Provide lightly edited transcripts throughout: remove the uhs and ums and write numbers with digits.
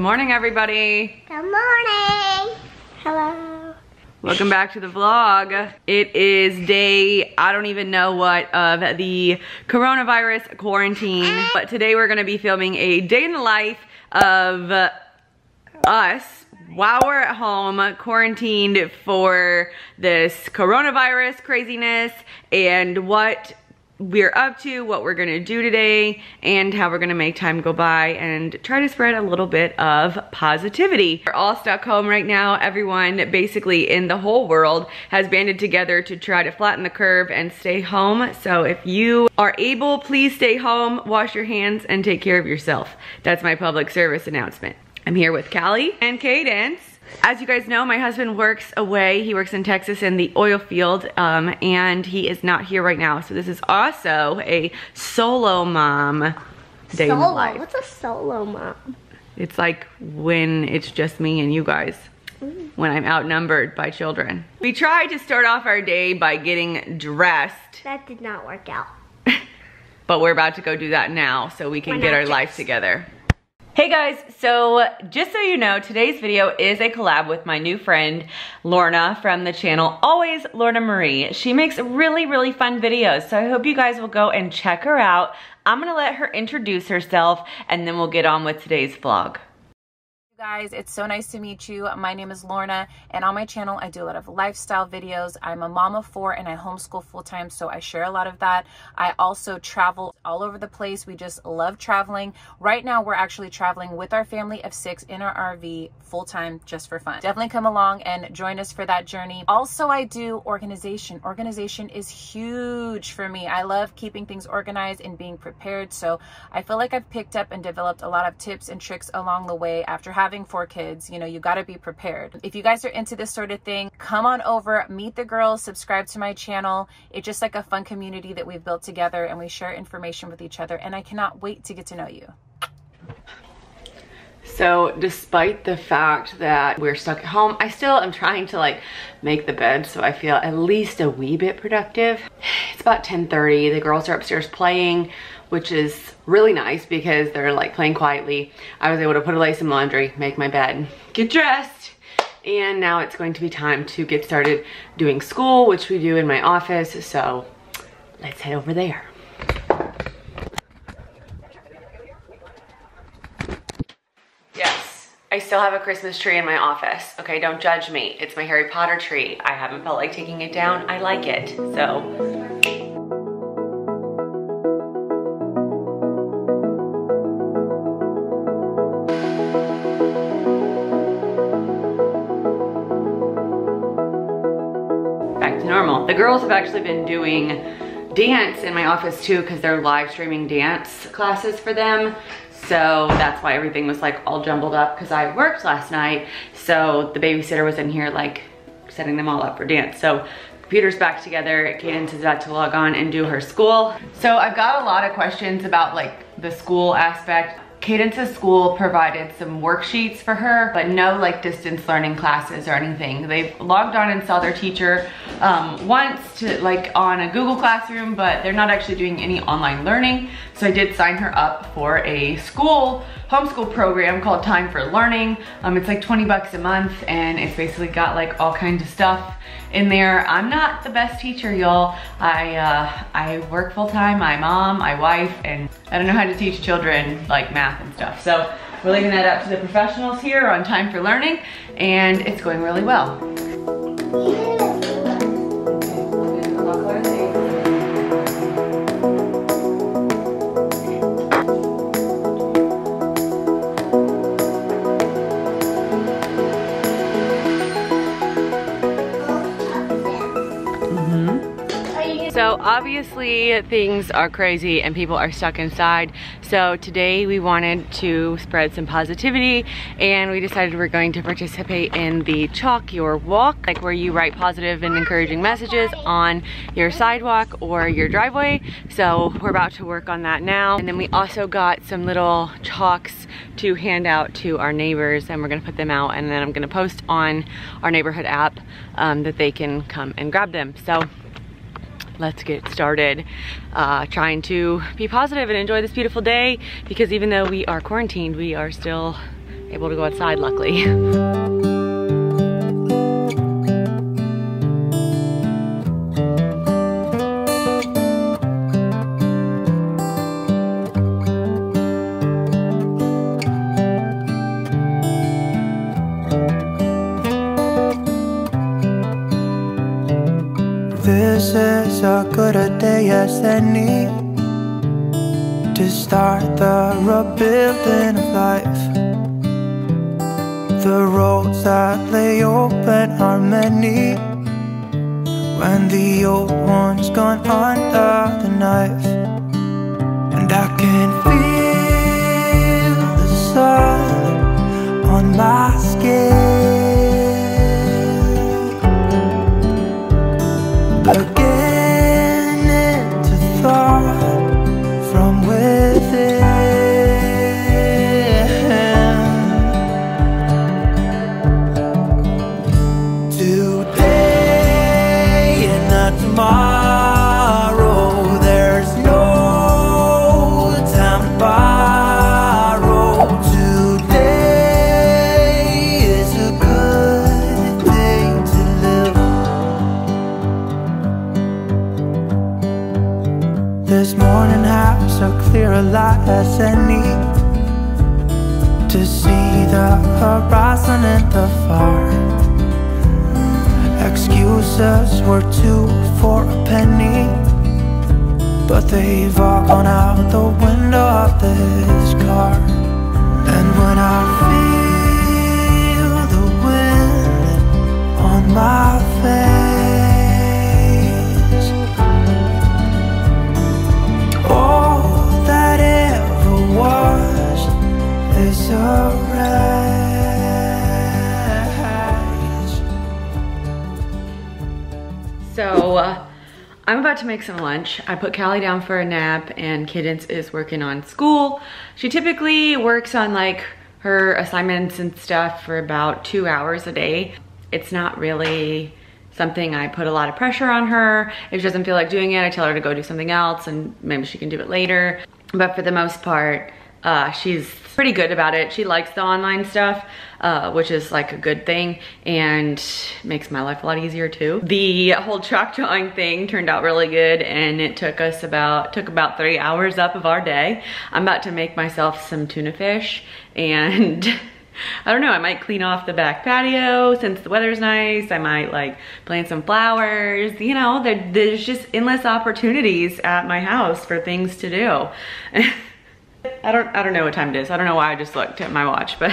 morning, everybody. Good morning. Hello. Welcome back to the vlog. It is day, I don't even know what, of the coronavirus quarantine. But today we're gonna be filming a day in the life of us while we're at home quarantined for this coronavirus craziness and what we're up to, what we're gonna do today, and how we're gonna make time go by and try to spread a little bit of positivity. We're all stuck home right now. Everyone basically in the whole world has banded together to try to flatten the curve and stay home. So if you are able, please stay home, wash your hands, and take care of yourself. That's my public service announcement. I'm here with Kilee and Cadence. As you guys know, my husband works away. He works in Texas in the oil field, and he is not here right now. So this is also a solo mom day in the life. What's a solo mom? It's like when it's just me and you guys, when I'm outnumbered by children. We tried to start off our day by getting dressed. That did not work out. But we're about to go do that now so we can get our life together. Hey guys, so just so you know, today's video is a collab with my new friend, Lorna, from the channel Always Lorna Marie. She makes really, really fun videos, so I hope you guys will go and check her out. I'm gonna let her introduce herself and then we'll get on with today's vlog. Guys, it's so nice to meet you. My name is Lorna, and on my channel I do a lot of lifestyle videos. I'm a mom of 4 and I homeschool full-time, so I share a lot of that. I also travel all over the place. We just love traveling. Right now we're actually traveling with our family of 6 in our RV full-time just for fun. Definitely come along and join us for that journey. Also, I do organization. Organization is huge for me. I love keeping things organized and being prepared, so I feel like I've picked up and developed a lot of tips and tricks along the way. After having 4 kids, you know, you got to be prepared. If you guys are into this sort of thing, come on over, meet the girls, subscribe to my channel. It's just like a fun community that we've built together, and we share information with each other, and I cannot wait to get to know you. So despite the fact that we're stuck at home, I still am trying to like make the bed so I feel at least a wee bit productive. It's about 10:30. The girls are upstairs playing, which is really nice because they're like playing quietly. I was able to put away some laundry, make my bed, get dressed, and now it's going to be time to get started doing school, which we do in my office. So let's head over there. Yes, I still have a Christmas tree in my office. Okay, don't judge me. It's my Harry Potter tree. I haven't felt like taking it down. I like it, so. Normal. The girls have actually been doing dance in my office too because they're live streaming dance classes for them. So that's why everything was like all jumbled up because I worked last night. So the babysitter was in here like setting them all up for dance. So computer's back together. Cadence is about to log on and do her school. So I've got a lot of questions about like the school aspect. Cadence's school provided some worksheets for her, but no like distance learning classes or anything. They've logged on and saw their teacher once to like on a Google Classroom, but they're not actually doing any online learning. So I did sign her up for a school homeschool program called Time for Learning. It's like 20 bucks a month, and it's basically got like all kinds of stuff in there. I'm not the best teacher, y'all. I work full time, my mom, my wife, and I don't know how to teach children like math and stuff. So we're leaving that up to the professionals here on Time for Learning, and it's going really well. So obviously things are crazy and people are stuck inside. So today we wanted to spread some positivity, and we decided we're going to participate in the Chalk Your Walk, like where you write positive and encouraging messages on your sidewalk or your driveway. So we're about to work on that now. And then we also got some little chalks to hand out to our neighbors, and we're gonna put them out, and then I'm gonna post on our neighborhood app that they can come and grab them. So let's get started trying to be positive and enjoy this beautiful day, because even though we are quarantined, we are still able to go outside, luckily. This is as good a day as any to start the rebuilding of life. The roads that lay open are many when the old one's gone under the knife. And I can feel the sun on my skin, beginning to thaw from within. Today and not tomorrow, there's no time to borrow. Today is a good day to live. This morning has a clearer light as any to see the horizon in the far. Excuses were 2 for a penny, but they've all gone out the window of this car. And when I feel the wind on my face, all that ever was is a wreck. So, I'm about to make some lunch. I put Callie down for a nap and Cadence is working on school. She typically works on like her assignments and stuff for about 2 hours a day. It's not really something I put a lot of pressure on her. If she doesn't feel like doing it, I tell her to go do something else and maybe she can do it later. But for the most part, she's pretty good about it. She likes the online stuff, which is like a good thing and makes my life a lot easier too. The whole chalk drawing thing turned out really good and it took about 3 hours up of our day. I'm about to make myself some tuna fish and I don't know, I might clean off the back patio since the weather's nice. I might like plant some flowers. You know, there's just endless opportunities at my house for things to do. I don't know what time it is. I don't know why I just looked at my watch, but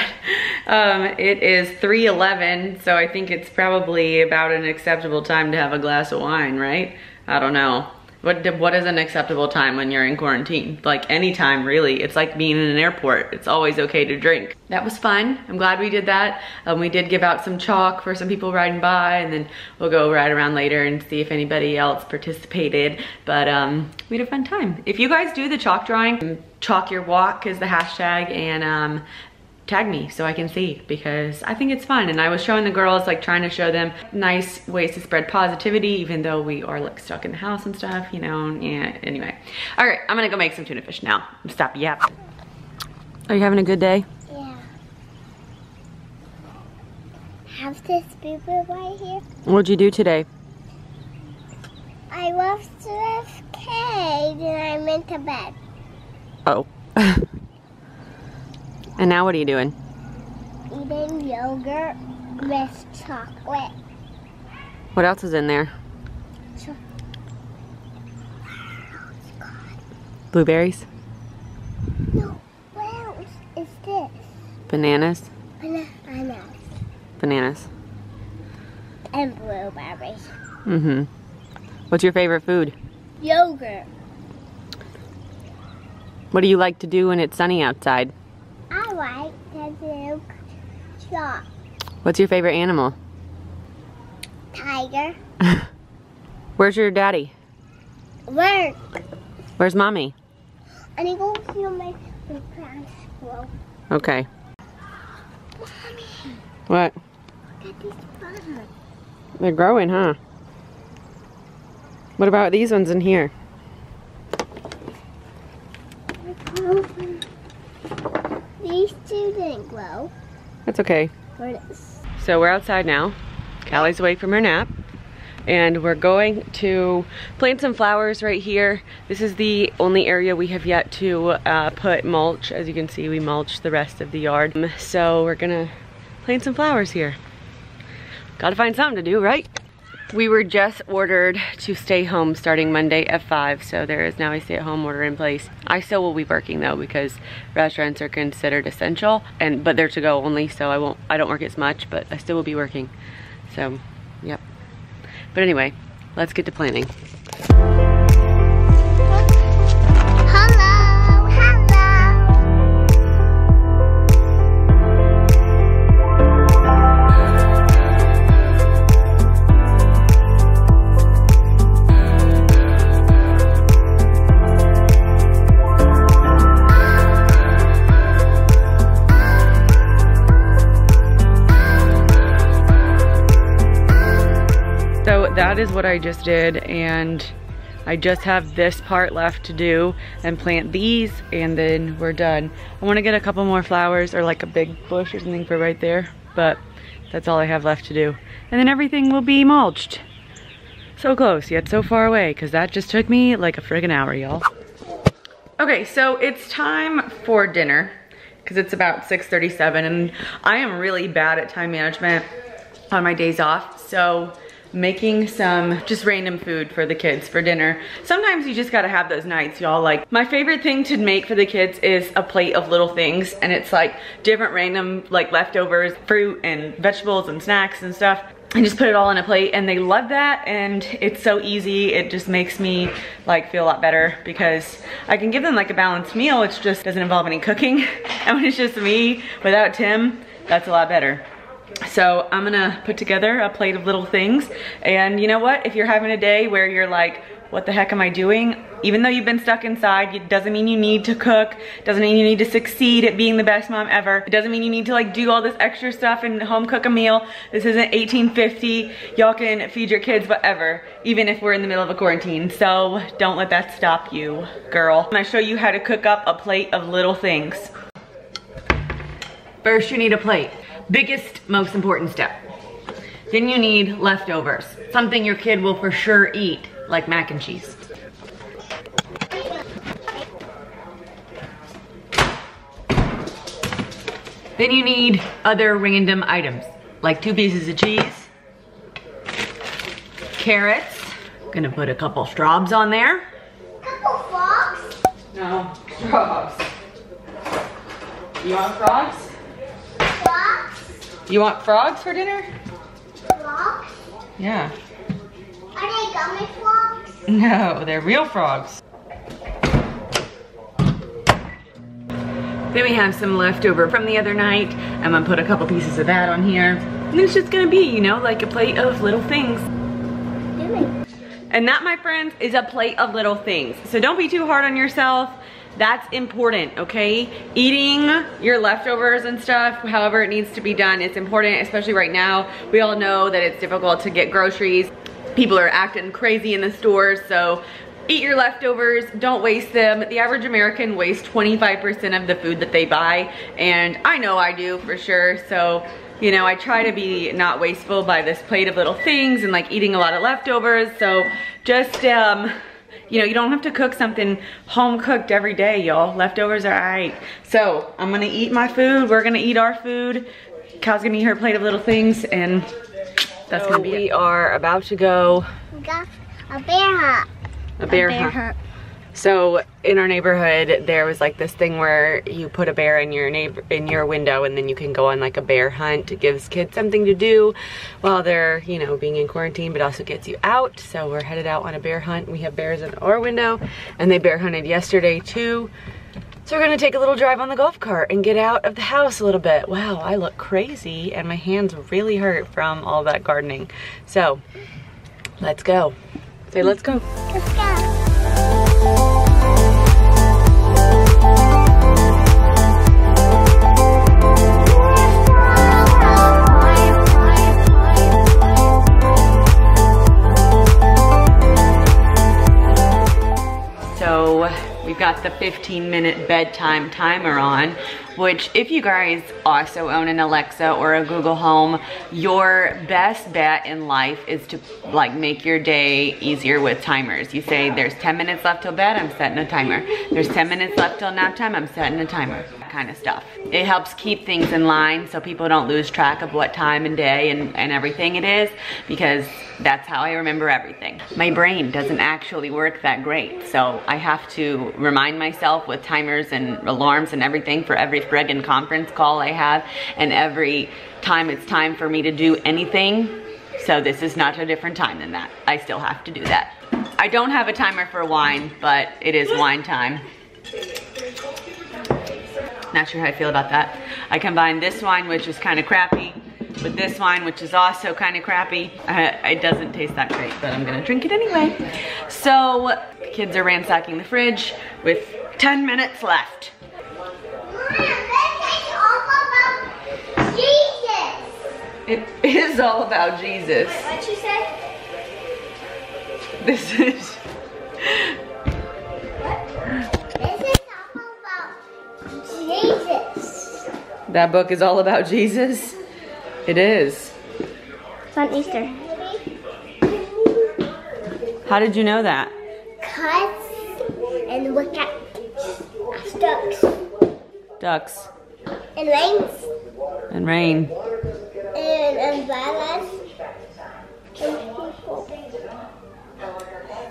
it is 3:11, so I think it's probably about an acceptable time to have a glass of wine, right? I don't know. What is an acceptable time when you're in quarantine? Like any time, really. It's like being in an airport. It's always okay to drink. That was fun. I'm glad we did that. We did give out some chalk for some people riding by, and then we'll go ride around later and see if anybody else participated. But we had a fun time. If you guys do the chalk drawing, chalk your walk is the hashtag, and tag me so I can see, because I think it's fun. And I was showing the girls, like trying to show them nice ways to spread positivity even though we are like stuck in the house and stuff, you know. Yeah, anyway. All right, I'm gonna go make some tuna fish now. Stop yapping. Are you having a good day? Yeah. Have this paper right here. What'd you do today? I watched this cave and I went to bed. Oh. And now what are you doing? Eating yogurt with chocolate. What else is in there? Blueberries? No, what else is this? Bananas? Bananas. Bananas. And blueberries. Mm-hmm. What's your favorite food? Yogurt. What do you like to do when it's sunny outside? I like to do chalk. What's your favorite animal? Tiger. Where's your daddy? Work. Where's mommy? And he goes to my class school. Okay. Mommy, What? look at these bugs. They're growing, huh? What about these ones in here? These two didn't grow. That's okay. So we're outside now. Callie's awake from her nap. And we're going to plant some flowers right here. This is the only area we have yet to put mulch. As you can see, we mulched the rest of the yard. So we're gonna plant some flowers here. Gotta find something to do, right? We were just ordered to stay home starting Monday at 5, so there is now a stay-at-home order in place. I still will be working though because restaurants are considered essential, but they're to go only, so I don't work as much, but I still will be working. So, yep. But anyway, let's get to planting. So that is what I just did, and I just have this part left to do and plant these, and then we're done. I want to get a couple more flowers or like a big bush or something for right there, but that's all I have left to do. And then everything will be mulched. So close, yet so far away, because that just took me like a friggin' hour, y'all. Okay, so it's time for dinner, because it's about 6:37, and I am really bad at time management on my days off, so making some just random food for the kids for dinner. Sometimes you just gotta have those nights, y'all. Like, my favorite thing to make for the kids is a plate of little things, and it's like different random like leftovers, fruit and vegetables and snacks and stuff. And just put it all on a plate, and they love that, and it's so easy. It just makes me like feel a lot better because I can give them like a balanced meal. It just doesn't involve any cooking. And when it's just me without Tim, that's a lot better. So I'm gonna put together a plate of little things. And you know what? If you're having a day where you're like, what the heck am I doing? Even though you've been stuck inside, it doesn't mean you need to cook. Doesn't mean you need to succeed at being the best mom ever. It doesn't mean you need to like do all this extra stuff and home cook a meal. This isn't 1850. Y'all can feed your kids whatever, even if we're in the middle of a quarantine. So don't let that stop you, girl. I'm gonna show you how to cook up a plate of little things. First, you need a plate. Biggest, most important step. Then you need leftovers. Something your kid will for sure eat, like mac and cheese. Then you need other random items, like 2 pieces of cheese, carrots. Gonna put a couple straws on there. Couple frogs? No, straws. You want frogs? Frogs? You want frogs for dinner? Frogs? Yeah. Are they gummy frogs? No, they're real frogs. Then we have some leftover from the other night. I'm gonna put a couple pieces of that on here. And it's just gonna be, you know, like a plate of little things. And that, my friends, is a plate of little things. So don't be too hard on yourself. That's important, okay? Eating your leftovers and stuff, however it needs to be done, it's important, especially right now. We all know that it's difficult to get groceries. People are acting crazy in the stores, so eat your leftovers, don't waste them. The average American wastes 25% of the food that they buy, and I know I do for sure, so you know, I try to be not wasteful by this plate of little things and like eating a lot of leftovers. So just, you know, you don't have to cook something home cooked every day, y'all. Leftovers are alright. So I'm gonna eat my food. We're gonna eat our food. Cal's gonna eat her plate of little things, and that's gonna be it. We are about to go. We got a bear hunt. A bear hunt. So in our neighborhood, there was like this thing where you put a bear in your window, and then you can go on like a bear hunt. It gives kids something to do while they're, you know, being in quarantine, but also gets you out. So we're headed out on a bear hunt. We have bears in our window, and they bear hunted yesterday too. So we're gonna take a little drive on the golf cart and get out of the house a little bit. Wow, I look crazy, and my hands really hurt from all that gardening. So let's go. Say let's go. Let's go. So we've got have the 15-minute bedtime timer on, which if you guys also own an Alexa or a Google Home, your best bet in life is to like make your day easier with timers. You say there's 10 minutes left till bed, I'm setting a timer. There's 10 minutes left till nap time, I'm setting a timer. That kind of stuff. It helps keep things in line so people don't lose track of what time and day and everything it is, because that's how I remember everything. My brain doesn't actually work that great, so I have to remind myself with timers and alarms and everything for every friggin' conference call I have and every time it's time for me to do anything. So this is not a different time than that. I still have to do that. I don't have a timer for wine, but it is wine time. Not sure how I feel about that. I combine this wine, which is kind of crappy, with this wine, which is also kind of crappy. It doesn't taste that great, but I'm gonna drink it anyway. So, the kids are ransacking the fridge with 10 minutes left. It is all about Jesus. What'd you say? This is... What? This is all about Jesus. That book is all about Jesus? It is. It's on Easter. How did you know that? Cuts and look at ducks. Ducks. And rains. And rain. And umbrellas. And people.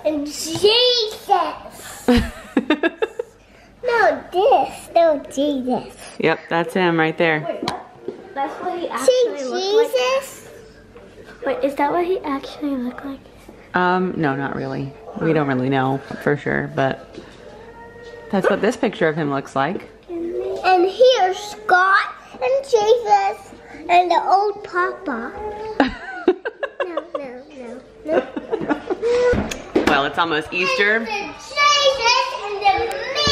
And Jesus. No, Jesus. Yep, that's him right there. Wait, what? That's what he actually looked like? Wait, is that what he actually looked like? No, not really. We don't really know for sure, but that's what this picture of him looks like. And here's Scott and Jesus and the old Papa. No. Well, it's almost Easter. And the Jesus and the me.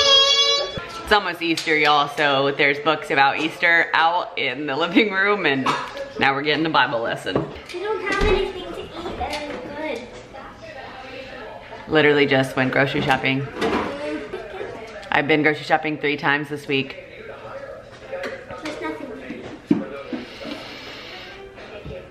It's almost Easter, y'all, so there's books about Easter out in the living room, and now we're getting a Bible lesson. We don't have anything to eat that is good. Literally just went grocery shopping. I've been grocery shopping 3 times this week. There's nothing.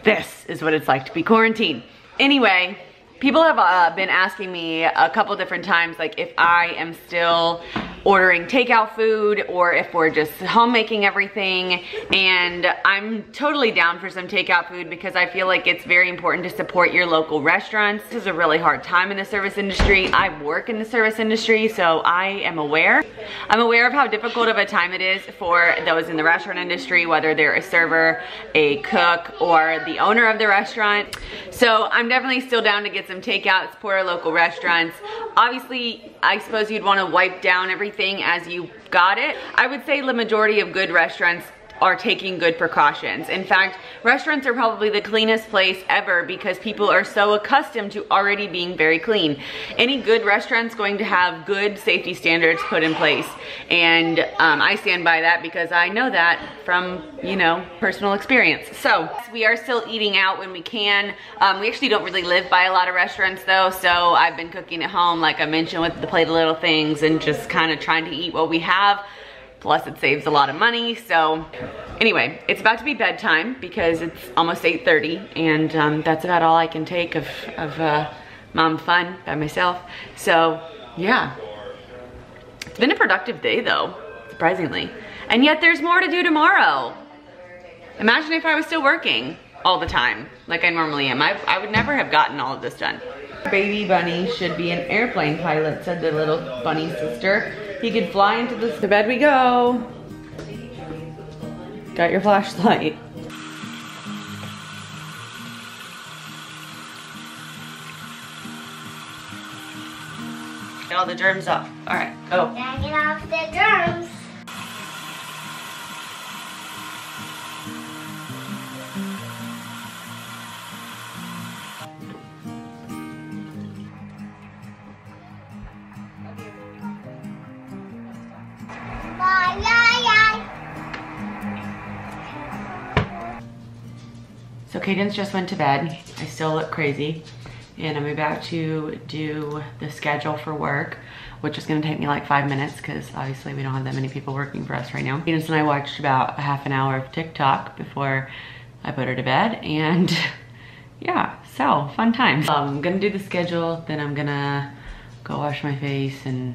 This is what it's like to be quarantined. Anyway, people have been asking me a couple different times, like if I am still ordering takeout food or if we're just homemaking everything, and I'm totally down for some takeout food because I feel like it's very important to support your local restaurants. This is a really hard time in the service industry. I work in the service industry, so I am aware. I'm aware of how difficult of a time it is for those in the restaurant industry, whether they're a server, a cook, or the owner of the restaurant. So I'm definitely still down to get some takeout, support our local restaurants. Obviously, I suppose you'd want to wipe down everything as you got it. I would say the majority of good restaurants are taking good precautions. In fact, restaurants are probably the cleanest place ever because people are so accustomed to already being very clean. Any good restaurant's going to have good safety standards put in place. And I stand by that because I know that from, you know, personal experience. So we are still eating out when we can. We actually don't really live by a lot of restaurants though, so I've been cooking at home, like I mentioned, with the plate of little things and just kind of trying to eat what we have. Plus it saves a lot of money. So anyway, it's about to be bedtime because it's almost 8:30, and that's about all I can take of mom fun by myself. So yeah, it's been a productive day though, surprisingly. And yet there's more to do tomorrow. Imagine if I was still working all the time like I normally am. I would never have gotten all of this done. Baby bunny should be an airplane pilot, said the little bunny sister. He could fly into the... To bed we go. Got your flashlight. Get all the germs off. All right, go. Gotta get off the germs. So Cadence just went to bed. I still look crazy. and I'm about to do the schedule for work, which is gonna take me like 5 minutes because obviously we don't have that many people working for us right now. Venus and I watched about a half an hour of TikTok before I put her to bed, and yeah, so fun times. I'm gonna do the schedule, then I'm gonna go wash my face and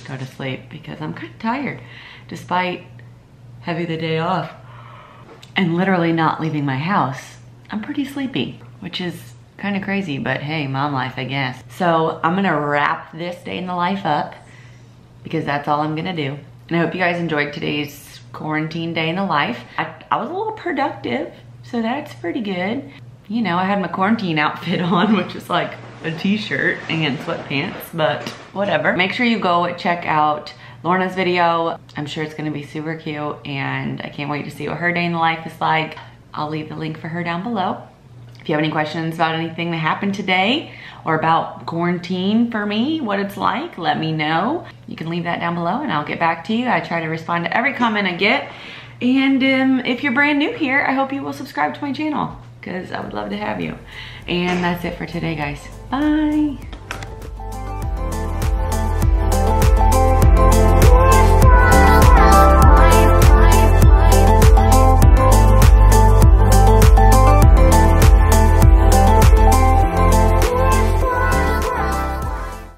go to sleep because I'm kind of tired despite having the day off and literally not leaving my house. I'm pretty sleepy, which is kind of crazy, but hey, mom life, I guess. So I'm gonna wrap this day in the life up because that's all I'm gonna do. And I hope you guys enjoyed today's quarantine day in the life. I was a little productive, so that's pretty good. You know, I had my quarantine outfit on, which is like a t-shirt and sweatpants, but whatever. Make sure you go check out Lorna's video. I'm sure it's gonna be super cute, and I can't wait to see what her day in the life is like. I'll leave the link for her down below. If you have any questions about anything that happened today or about quarantine for me, what it's like, let me know. You can leave that down below and I'll get back to you. I try to respond to every comment I get. And if you're brand new here, I hope you will subscribe to my channel because I would love to have you. And that's it for today, guys. Bye.